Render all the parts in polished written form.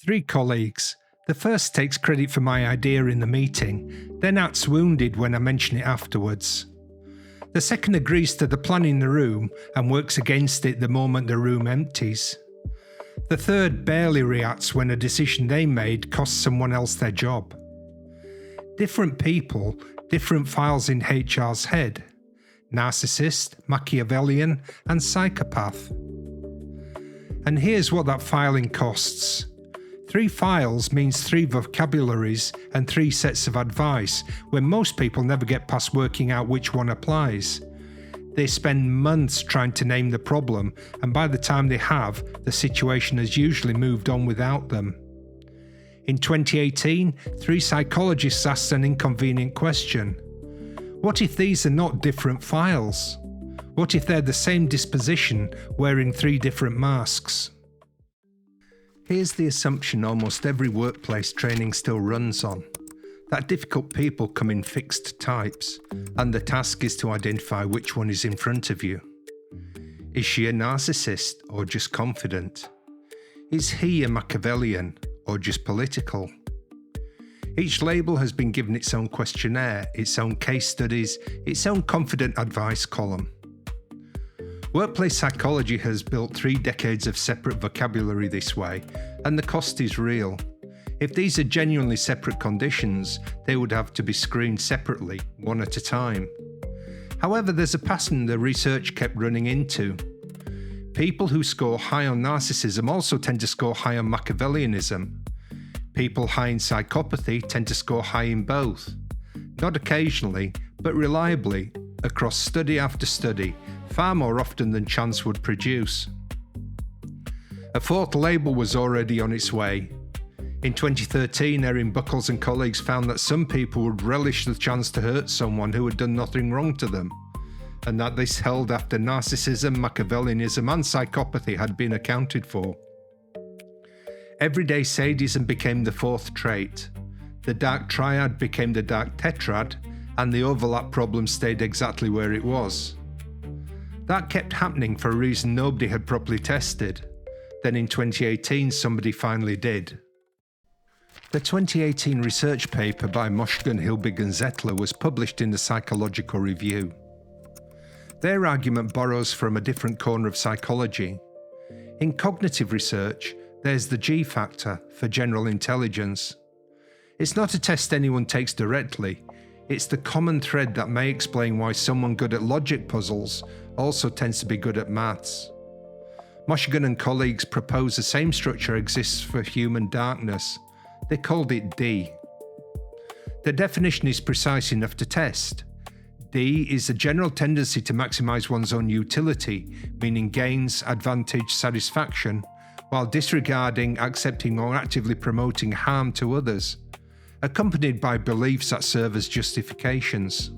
Three colleagues. The first takes credit for my idea in the meeting, then acts wounded when I mention it afterwards. The second agrees to the plan in the room and works against it the moment the room empties. The third barely reacts when a decision they made costs someone else their job. Different people, different files in HR's head. Narcissist, Machiavellian, and psychopath. And here's what that filing costs. 3 files means 3 vocabularies and 3 sets of advice, when most people never get past working out which one applies. They spend months trying to name the problem, and by the time they have, the situation has usually moved on without them. In 2018, 3 psychologists asked an inconvenient question. What if these are not different files? What if they're the same disposition, wearing 3 different masks? Here's the assumption almost every workplace training still runs on, that difficult people come in fixed types, and the task is to identify which one is in front of you. Is she a narcissist or just confident? Is he a Machiavellian or just political? Each label has been given its own questionnaire, its own case studies, its own confident advice column. Workplace psychology has built 3 decades of separate vocabulary this way, and the cost is real. If these are genuinely separate conditions, they would have to be screened separately, one at a time. However, there's a pattern the research kept running into. People who score high on narcissism also tend to score high on Machiavellianism. People high in psychopathy tend to score high in both. Not occasionally, but reliably, across study after study, far more often than chance would produce. A 4th label was already on its way. In 2013, Erin Buckles and colleagues found that some people would relish the chance to hurt someone who had done nothing wrong to them, and that this held after narcissism, Machiavellianism and psychopathy had been accounted for. Everyday sadism became the 4th trait. The dark triad became the dark tetrad, and the overlap problem stayed exactly where it was. That kept happening for a reason nobody had properly tested. Then in 2018, somebody finally did. The 2018 research paper by Moshgan, Hilbig and Zettler was published in the Psychological Review. Their argument borrows from a different corner of psychology. In cognitive research, there's the G factor for general intelligence. It's not a test anyone takes directly. It's the common thread that may explain why someone good at logic puzzles also tends to be good at maths. Moshgan and colleagues propose the same structure exists for human darkness. They called it D. The definition is precise enough to test. D is a general tendency to maximize one's own utility, meaning gains, advantage, satisfaction, while disregarding, accepting or actively promoting harm to others, accompanied by beliefs that serve as justifications.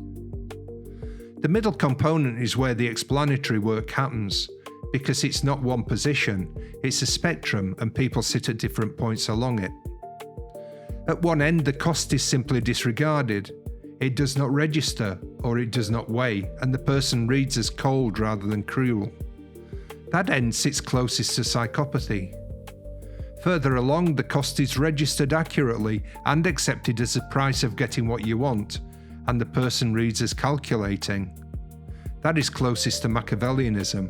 The middle component is where the explanatory work happens, because it's not one position, it's a spectrum and people sit at different points along it. At one end, the cost is simply disregarded. It does not register, or it does not weigh, and the person reads as cold rather than cruel. That end sits closest to psychopathy. Further along, the cost is registered accurately and accepted as the price of getting what you want, and the person reads as calculating. That is closest to Machiavellianism.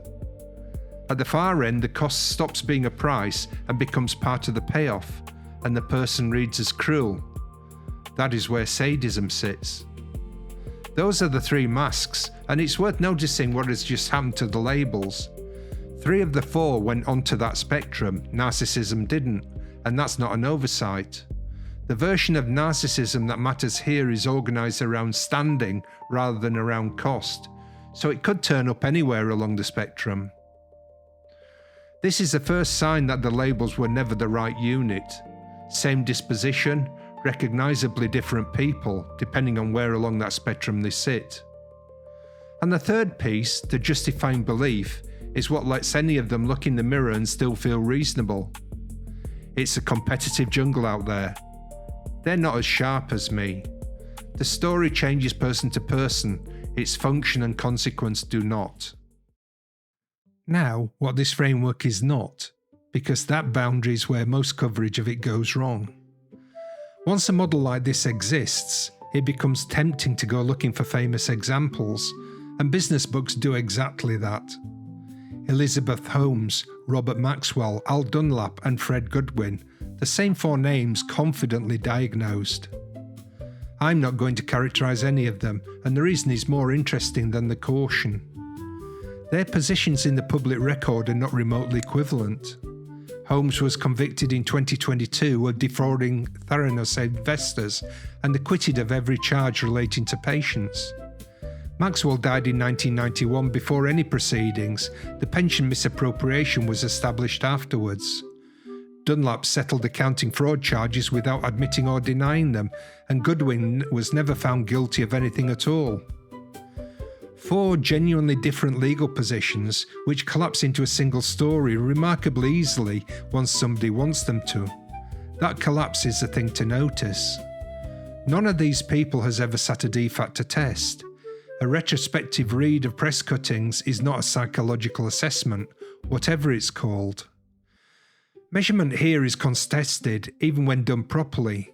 At the far end, the cost stops being a price and becomes part of the payoff, and the person reads as cruel. That is where sadism sits. Those are the 3 masks, and it's worth noticing what has just happened to the labels. 3 of the 4 went onto that spectrum, narcissism didn't, and that's not an oversight. The version of narcissism that matters here is organised around standing rather than around cost, so it could turn up anywhere along the spectrum. This is the first sign that the labels were never the right unit. Same disposition, recognisably different people, depending on where along that spectrum they sit. And the third piece, the justifying belief, is what lets any of them look in the mirror and still feel reasonable. It's a competitive jungle out there. They're not as sharp as me. The story changes person to person, its function and consequence do not. Now, what this framework is not. because that boundary is where most coverage of it goes wrong. Once a model like this exists, it becomes tempting to go looking for famous examples, and business books do exactly that. Elizabeth Holmes, Robert Maxwell, Al Dunlap and Fred Goodwin, the same four names confidently diagnosed. I'm not going to characterise any of them, and the reason is more interesting than the caution. Their positions in the public record are not remotely equivalent. Holmes was convicted in 2022 of defrauding Theranos investors and acquitted of every charge relating to patients. Maxwell died in 1991 before any proceedings. The pension misappropriation was established afterwards. Dunlap settled accounting fraud charges without admitting or denying them, and Goodwin was never found guilty of anything at all. Four genuinely different legal positions which collapse into a single story remarkably easily once somebody wants them to. That collapse is the thing to notice. None of these people has ever sat a de-facto test. A retrospective read of press cuttings is not a psychological assessment, whatever it's called. Measurement here is contested even when done properly.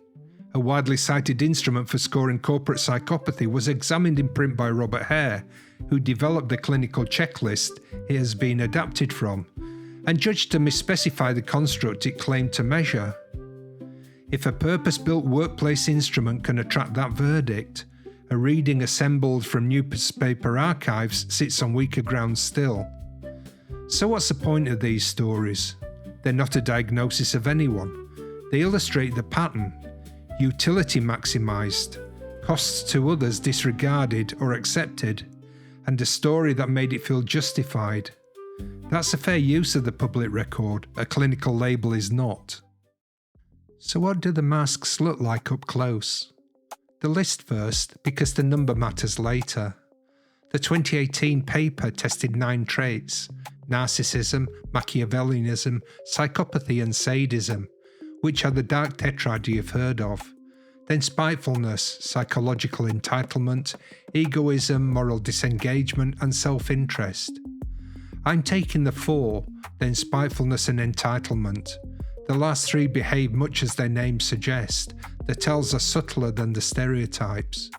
A widely cited instrument for scoring corporate psychopathy was examined in print by Robert Hare, who developed the clinical checklist it has been adapted from, and judged to misspecify the construct it claimed to measure. If a purpose-built workplace instrument can attract that verdict, a reading assembled from newspaper archives sits on weaker ground still. So what's the point of these stories? They're not a diagnosis of anyone. They illustrate the pattern. Utility maximised, costs to others disregarded or accepted, and a story that made it feel justified. That's a fair use of the public record, a clinical label is not. So what do the masks look like up close? The list first, because the number matters later. The 2018 paper tested 9 traits: narcissism, Machiavellianism, psychopathy and sadism, which are the dark tetrad you've heard of. Then spitefulness, psychological entitlement, egoism, moral disengagement and self-interest. I'm taking the 4, then spitefulness and entitlement. The last 3 behave much as their names suggest. The tells are subtler than the stereotypes.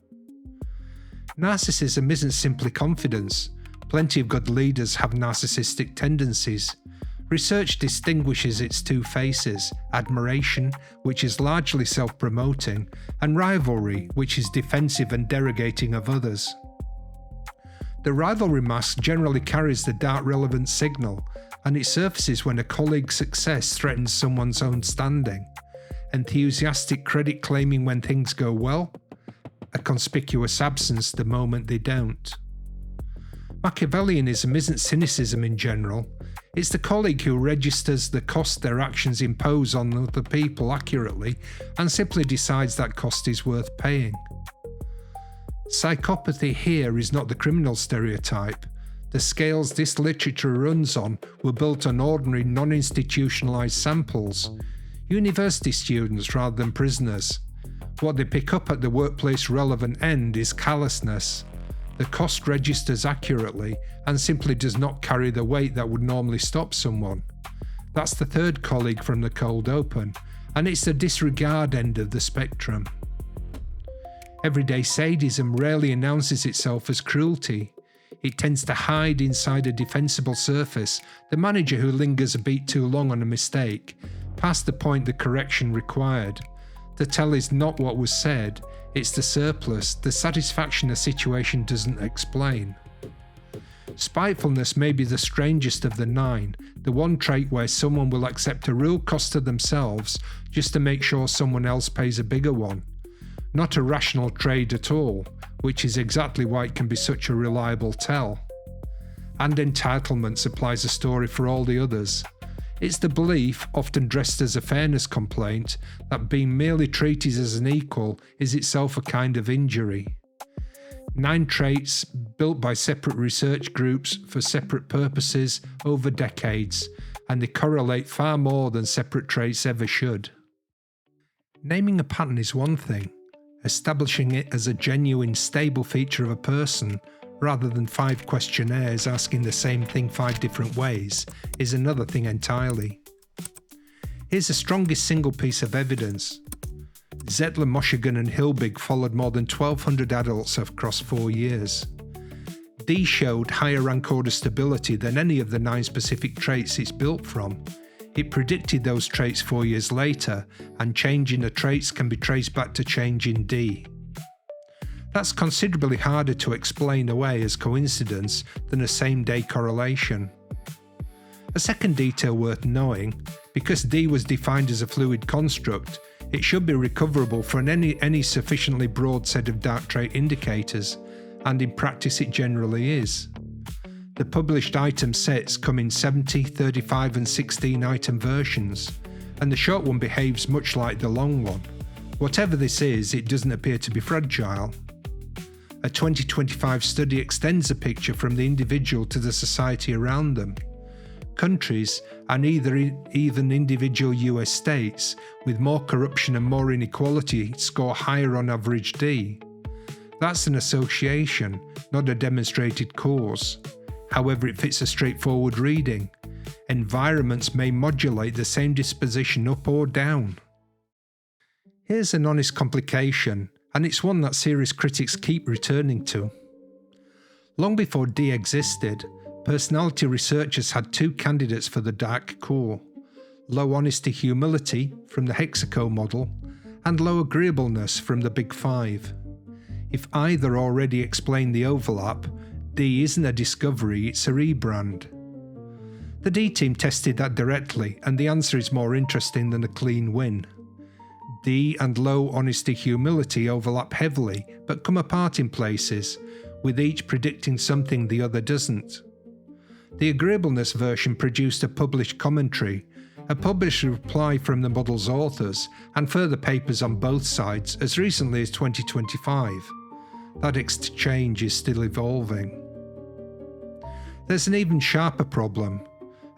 Narcissism isn't simply confidence. Plenty of good leaders have narcissistic tendencies. Research distinguishes its 2 faces: admiration, which is largely self-promoting, and rivalry, which is defensive and derogating of others. The rivalry mask generally carries the dark relevant signal, and it surfaces when a colleague's success threatens someone's own standing. Enthusiastic credit claiming when things go well, a conspicuous absence the moment they don't. Machiavellianism isn't cynicism in general. It's the colleague who registers the cost their actions impose on other people accurately and simply decides that cost is worth paying. Psychopathy here is not the criminal stereotype. The scales this literature runs on were built on ordinary non-institutionalized samples, university students rather than prisoners. What they pick up at the workplace relevant end is callousness. The cost registers accurately and simply does not carry the weight that would normally stop someone. That's the third colleague from the cold open, and it's the disregard end of the spectrum. Everyday sadism rarely announces itself as cruelty. It tends to hide inside a defensible surface, the manager who lingers a beat too long on a mistake, past the point the correction required. The tell is not what was said, it's the surplus, the satisfaction a situation doesn't explain. Spitefulness may be the strangest of the 9, the one trait where someone will accept a real cost to themselves just to make sure someone else pays a bigger one. Not a rational trade at all, which is exactly why it can be such a reliable tell. And entitlement supplies a story for all the others. It's the belief, often dressed as a fairness complaint, that being merely treated as an equal is itself a kind of injury. 9 traits built by separate research groups for separate purposes over decades, and they correlate far more than separate traits ever should. Naming a pattern is one thing. Establishing it as a genuine, stable feature of a person, rather than 5 questionnaires asking the same thing 5 different ways, is another thing entirely. Here's the strongest single piece of evidence. Zettler, Moschigan and Hilbig followed more than 1,200 adults across 4 years. D showed higher rank order stability than any of the 9 specific traits it's built from. It predicted those traits 4 years later, and change in the traits can be traced back to change in D. That's considerably harder to explain away as coincidence than a same-day correlation. A second detail worth knowing, because D was defined as a fluid construct, it should be recoverable from any sufficiently broad set of dark trait indicators, and in practice it generally is. The published item sets come in 70, 35 and 16 item versions, and the short one behaves much like the long one. Whatever this is, it doesn't appear to be fragile. A 2025 study extends the picture from the individual to the society around them. Countries, and even individual US states, with more corruption and more inequality score higher on average D. That's an association, not a demonstrated cause. However, it fits a straightforward reading. Environments may modulate the same disposition up or down. Here's an honest complication, and it's one that serious critics keep returning to. Long before D existed, personality researchers had 2 candidates for the dark core: low honesty humility from the Hexaco model, and low agreeableness from the Big Five. If either already explained the overlap, D isn't a discovery, it's a rebrand. The D team tested that directly, and the answer is more interesting than a clean win. D and low honesty humility overlap heavily, but come apart in places, with each predicting something the other doesn't. The agreeableness version produced a published commentary, a published reply from the model's authors, and further papers on both sides as recently as 2025. That exchange is still evolving. There's an even sharper problem.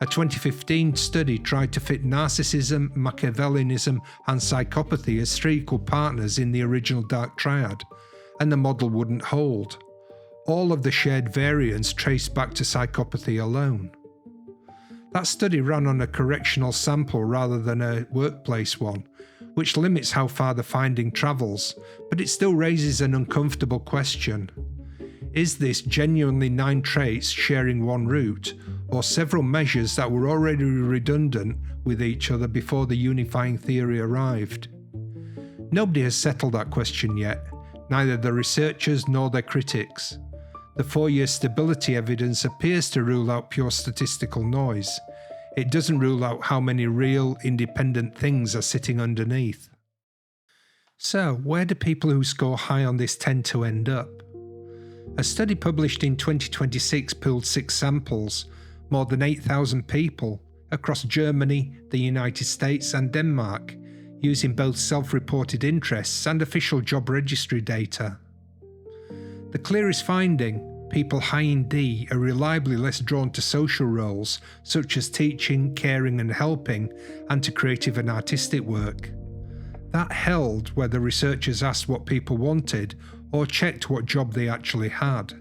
A 2015 study tried to fit narcissism, Machiavellianism, and psychopathy as 3 equal partners in the original dark triad, and the model wouldn't hold. All of the shared variants traced back to psychopathy alone. That study ran on a correctional sample rather than a workplace one, which limits how far the finding travels, but it still raises an uncomfortable question. Is this genuinely 9 traits sharing one root, or several measures that were already redundant with each other before the unifying theory arrived? Nobody has settled that question yet, neither the researchers nor their critics. The 4-year stability evidence appears to rule out pure statistical noise. It doesn't rule out how many real, independent things are sitting underneath. So, where do people who score high on this tend to end up? A study published in 2026 pooled 6 samples, more than 8,000 people, across Germany, the United States and Denmark, using both self-reported interests and official job registry data. The clearest finding, people high in D are reliably less drawn to social roles such as teaching, caring and helping, and to creative and artistic work. That held whether researchers asked what people wanted or checked what job they actually had.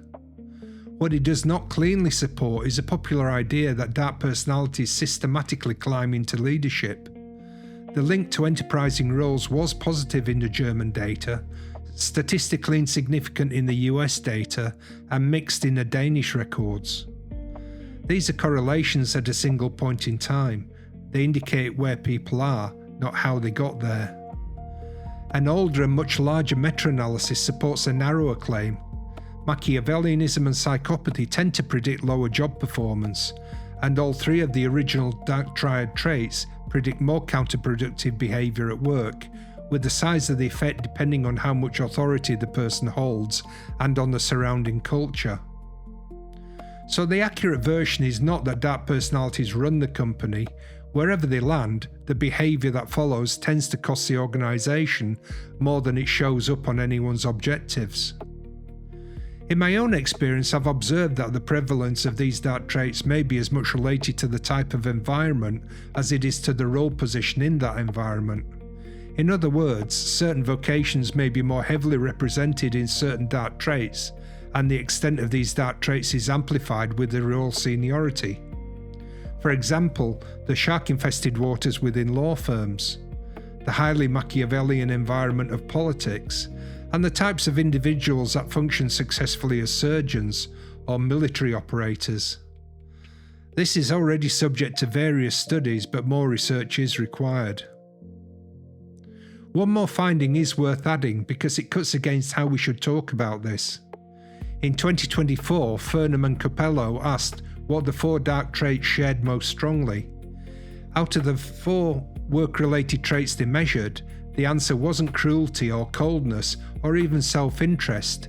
What it does not cleanly support is a popular idea that dark personalities systematically climb into leadership. The link to enterprising roles was positive in the German data, statistically insignificant in the US data, and mixed in the Danish records. These are correlations at a single point in time. They indicate where people are, not how they got there. An older and much larger meta-analysis supports a narrower claim. Machiavellianism and psychopathy tend to predict lower job performance, and all 3 of the original dark triad traits predict more counterproductive behaviour at work, with the size of the effect depending on how much authority the person holds and on the surrounding culture. So the accurate version is not that dark personalities run the company. Wherever they land, the behaviour that follows tends to cost the organisation more than it shows up on anyone's objectives. In my own experience, I've observed that the prevalence of these dark traits may be as much related to the type of environment as it is to the role position in that environment. In other words, certain vocations may be more heavily represented in certain dark traits, and the extent of these dark traits is amplified with the role seniority. For example, the shark-infested waters within law firms, the highly Machiavellian environment of politics, and the types of individuals that function successfully as surgeons or military operators. This is already subject to various studies, but more research is required. One more finding is worth adding because it cuts against how we should talk about this. In 2024, Furnham and Capello asked what the 4 dark traits shared most strongly. Out of the 4 work-related traits they measured, the answer wasn't cruelty or coldness or even self-interest.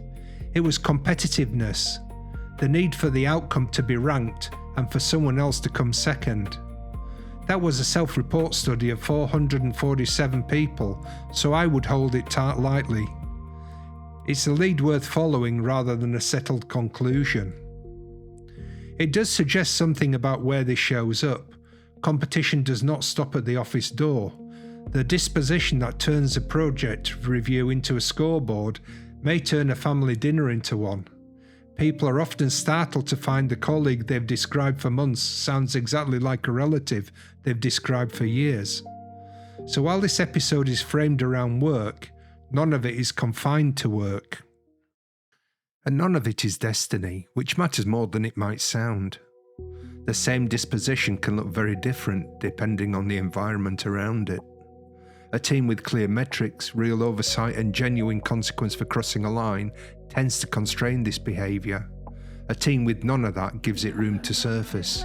It was competitiveness, the need for the outcome to be ranked and for someone else to come second. That was a self-report study of 447 people, so I would hold it lightly. It's a lead worth following rather than a settled conclusion. It does suggest something about where this shows up. Competition does not stop at the office door. The disposition that turns a project review into a scoreboard may turn a family dinner into one. People are often startled to find the colleague they've described for months sounds exactly like a relative they've described for years. So while this episode is framed around work, none of it is confined to work. And none of it is destiny, which matters more than it might sound. The same disposition can look very different depending on the environment around it. A team with clear metrics, real oversight and genuine consequence for crossing a line tends to constrain this behaviour. A team with none of that gives it room to surface.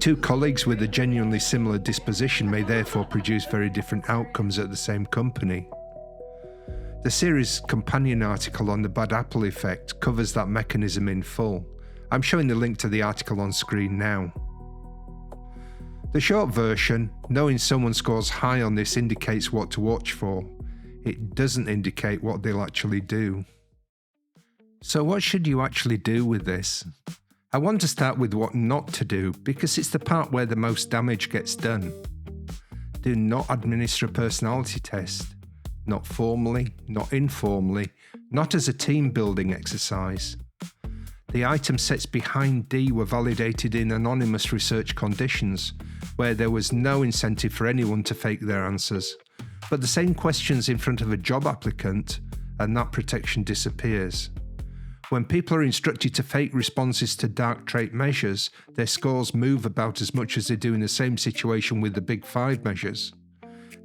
2 colleagues with a genuinely similar disposition may therefore produce very different outcomes at the same company. The series' companion article on the bad apple effect covers that mechanism in full. I'm showing the link to the article on screen now. The short version, knowing someone scores high on this indicates what to watch for. It doesn't indicate what they'll actually do. So what should you actually do with this? I want to start with what not to do because it's the part where the most damage gets done. Do not administer a personality test. Not formally, not informally, not as a team building exercise. The item sets behind D were validated in anonymous research conditions, where there was no incentive for anyone to fake their answers, but the same questions in front of a job applicant, and that protection disappears. When people are instructed to fake responses to dark trait measures, their scores move about as much as they do in the same situation with the Big 5 measures.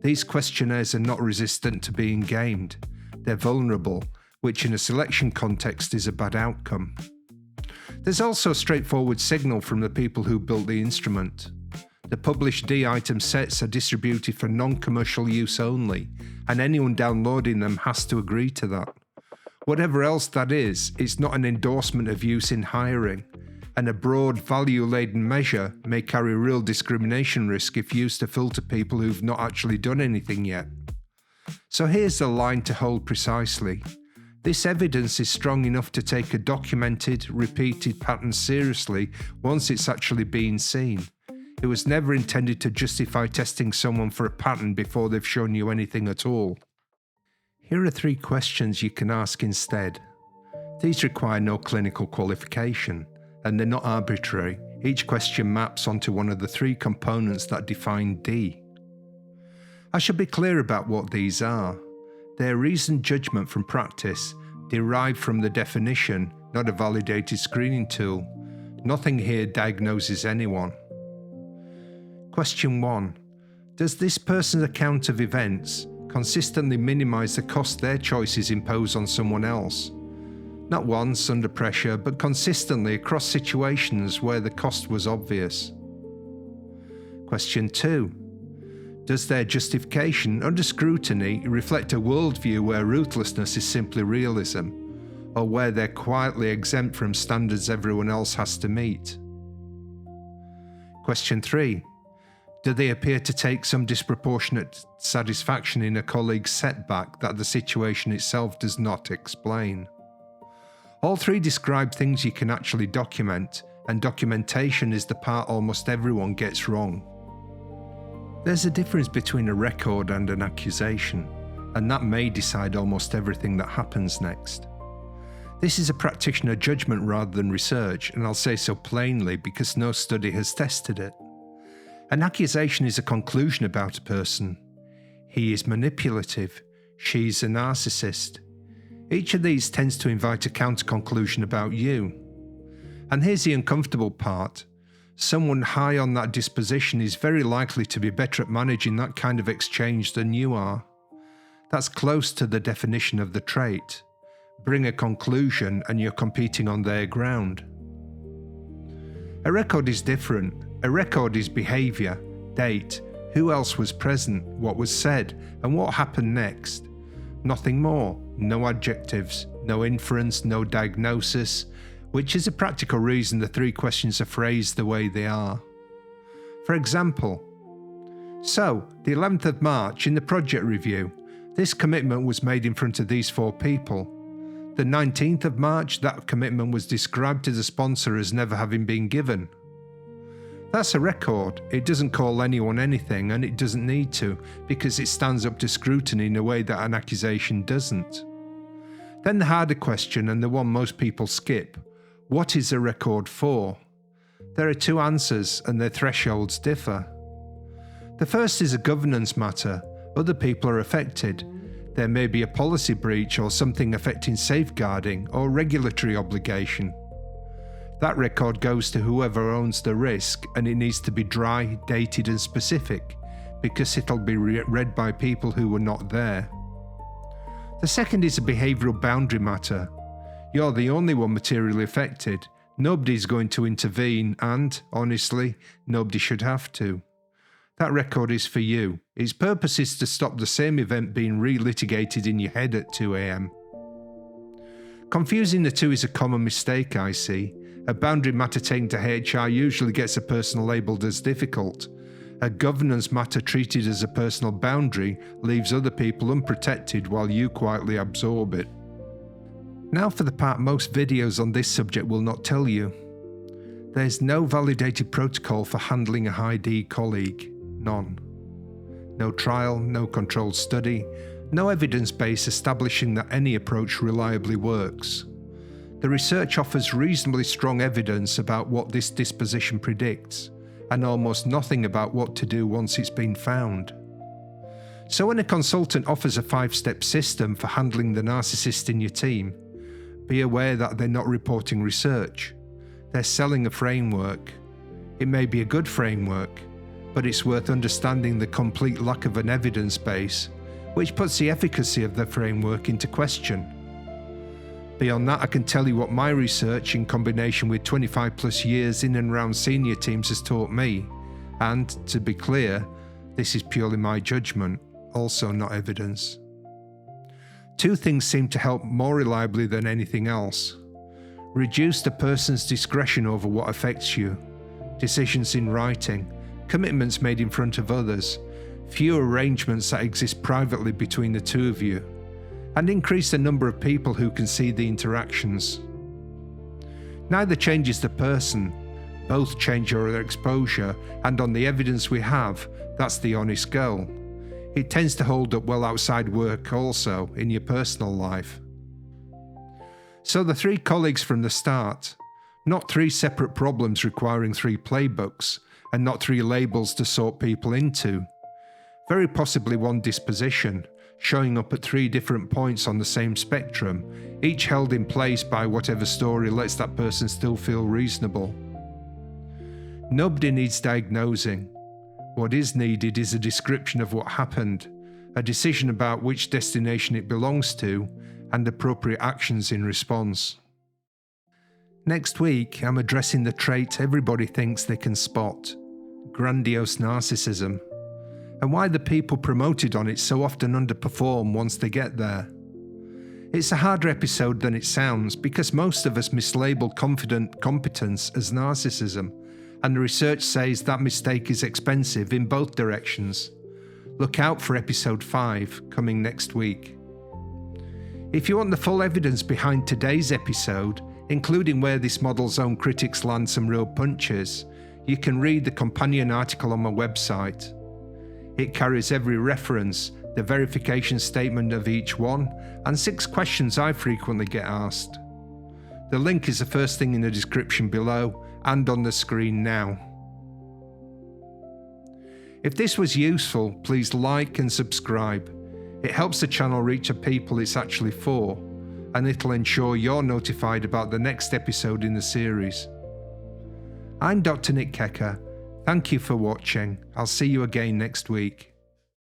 These questionnaires are not resistant to being gamed. They're vulnerable, which in a selection context is a bad outcome. There's also a straightforward signal from the people who built the instrument. The published D item sets are distributed for non-commercial use only, and anyone downloading them has to agree to that. Whatever else that is, it's not an endorsement of use in hiring, and a broad, value-laden measure may carry real discrimination risk if used to filter people who've not actually done anything yet. So here's the line to hold precisely. This evidence is strong enough to take a documented, repeated pattern seriously once it's actually been seen. It was never intended to justify testing someone for a pattern before they've shown you anything at all. Here are 3 questions you can ask instead. These require no clinical qualification, and they're not arbitrary. Each question maps onto one of the 3 components that define D. I should be clear about what these are. They're reasoned judgment from practice, derived from the definition, not a validated screening tool. Nothing here diagnoses anyone. Question 1. Does this person's account of events consistently minimize the cost their choices impose on someone else? Not once under pressure, but consistently across situations where the cost was obvious. Question 2. Does their justification under scrutiny reflect a worldview where ruthlessness is simply realism, or where they're quietly exempt from standards everyone else has to meet? Question 3. Do they appear to take some disproportionate satisfaction in a colleague's setback that the situation itself does not explain? All 3 describe things you can actually document, and documentation is the part almost everyone gets wrong. There's a difference between a record and an accusation, and that may decide almost everything that happens next. This is a practitioner judgment rather than research, and I'll say so plainly because no study has tested it. An accusation is a conclusion about a person. He is manipulative. She's a narcissist. Each of these tends to invite a counter-conclusion about you. And here's the uncomfortable part. Someone high on that disposition is very likely to be better at managing that kind of exchange than you are. That's close to the definition of the trait. Bring a conclusion and you're competing on their ground. A record is different. A record is behaviour, date, who else was present, what was said, and what happened next. Nothing more, no adjectives, no inference, no diagnosis, which is a practical reason the 3 questions are phrased the way they are. For example, so, the 11th of March in the project review, this commitment was made in front of these 4 people. The 19th of March, that commitment was described to the sponsor as never having been given. That's a record. It doesn't call anyone anything, and it doesn't need to, because it stands up to scrutiny in a way that an accusation doesn't. Then the harder question, and the one most people skip: what is a record for? There are 2 answers, and their thresholds differ. The first is a governance matter. Other people are affected. There may be a policy breach or something affecting safeguarding or regulatory obligation. That record goes to whoever owns the risk, and it needs to be dry, dated and specific, because it'll be read by people who were not there. The second is a behavioural boundary matter. You're the only one materially affected. Nobody's going to intervene and, honestly, nobody should have to. That record is for you. Its purpose is to stop the same event being re-litigated in your head at 2 a.m. Confusing the 2 is a common mistake I see. A boundary matter taken to HR usually gets a person labelled as difficult. A governance matter treated as a personal boundary leaves other people unprotected while you quietly absorb it. Now for the part most videos on this subject will not tell you. There's no validated protocol for handling a high D colleague. None. No trial, no controlled study, no evidence base establishing that any approach reliably works. The research offers reasonably strong evidence about what this disposition predicts, and almost nothing about what to do once it's been found. So when a consultant offers a 5-step system for handling the narcissist in your team, be aware that they're not reporting research. They're selling a framework. It may be a good framework, but it's worth understanding the complete lack of an evidence base, which puts the efficacy of the framework into question. Beyond that, I can tell you what my research in combination with 25 plus years in and around senior teams has taught me, and, to be clear, this is purely my judgment, also not evidence. 2 things seem to help more reliably than anything else. Reduce the person's discretion over what affects you, decisions in writing, commitments made in front of others, few arrangements that exist privately between the 2 of you, and increase the number of people who can see the interactions. Neither changes the person, both change your exposure, and on the evidence we have, that's the honest goal. It tends to hold up well outside work also, in your personal life. So the 3 colleagues from the start, not 3 separate problems requiring 3 playbooks, and not 3 labels to sort people into. Very possibly 1 disposition, showing up at 3 different points on the same spectrum, each held in place by whatever story lets that person still feel reasonable. Nobody needs diagnosing. What is needed is a description of what happened, a decision about which destination it belongs to, and appropriate actions in response. Next week, I'm addressing the trait everybody thinks they can spot: grandiose narcissism, and why the people promoted on it so often underperform once they get there. It's a harder episode than it sounds because most of us mislabel confident competence as narcissism, and the research says that mistake is expensive in both directions. Look out for episode 5 coming next week. If you want the full evidence behind today's episode, including where this model's own critics land some real punches, you can read the companion article on my website. It carries every reference, the verification statement of each one, and 6 questions I frequently get asked. The link is the first thing in the description below and on the screen now. If this was useful, please like and subscribe. It helps the channel reach the people it's actually for, and it'll ensure you're notified about the next episode in the series. I'm Dr Nick Keca. Thank you for watching. I'll see you again next week.